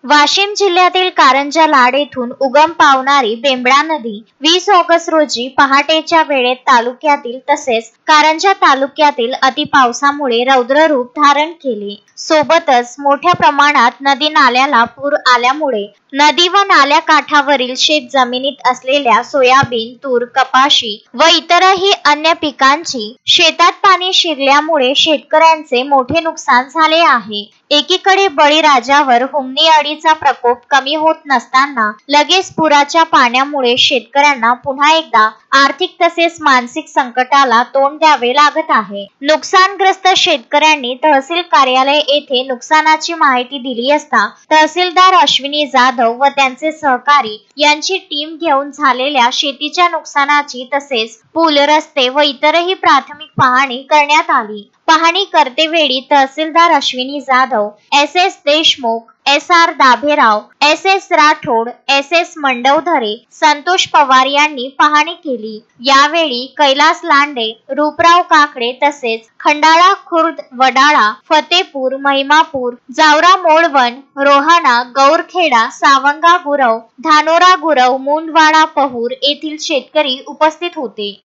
वाशिम जिल्ह्यातील कारंजा लाड येथून उगम पावणारी बेंबळा नदी 20 ऑगस्ट रोजी पहाटेच्या वेळेत तालुक्यातील तसेच कारंजा तालुक्यातील अतिपावसामुळे रौद्ररूप धारण केले। सोबतच मोठ्या प्रमाणात नदी नाल्याला पूर आल्यामुळे नदी व नाल्या काठावरील शेत जमिनीत असलेल्या सोयाबीन, तूर, कपाशी व इतरही अन्य पिकांची शेतात पाणी शिरल्यामुळे शेतकऱ्यांचे मोठे नुकसान झाले आहे। एकीकडे बळीराजावर हुमणी अळीचा प्रकोप कमी होत नसताना लगेच पुराच्या पाण्यामुळे शेतकऱ्यांना पुन्हा एकदा आर्थिक तसेच मानसिक संकटाला तोंड द्यावे लागत आहे। नुकसानग्रस्त शेतकऱ्यांनी तहसील कार्यालय येथे नुकसानाची माहिती दिली असता तहसीलदार अश्विनी जाधव व त्यांचे सहकारी यांची टीम घेऊन झालेल्या शेतीच्या नुकसानाची तसेच पूल, रस्ते व इतरही प्राथमिक पाहणी करण्यात आली। पाहणी करतेवेळी तहसीलदार Ashwini Jadhav, S S. Deshmukh, S R. Dabherao, S S. Rathod, S S. Mandavdhare, Santosh Pawar यांनी पाहणी केली। यावेळी कैलास लांडे, रूपराव काकडे तसेच खंडाळा खुर्द, वडाळा, फतेपूर, महिमापूर, जावरा मोळवन, रोहाणा, गौरखेडा, सावंगा गुरव, धानोरा गुरव, मुंडवाड़ा पहूर येथील शेतकरी उपस्थित होते।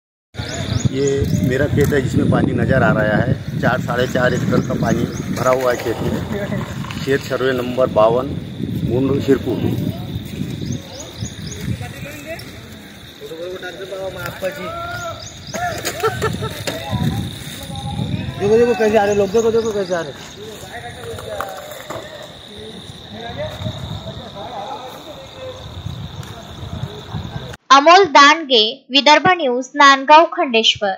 ये मेरा खेत है जिसमें पानी नज़र आ रहा है। 4-4.5 एकड़ का पानी भरा हुआ है खेत में। खेत सर्वे नंबर 52 मुंड शिरपुर। देखो देखो कैसे आ रहे लोग, देखो देखो कैसे आ रहे। अमोल दानगे, विदर्भ न्यूज, नांदगाव, खंडेश्वर।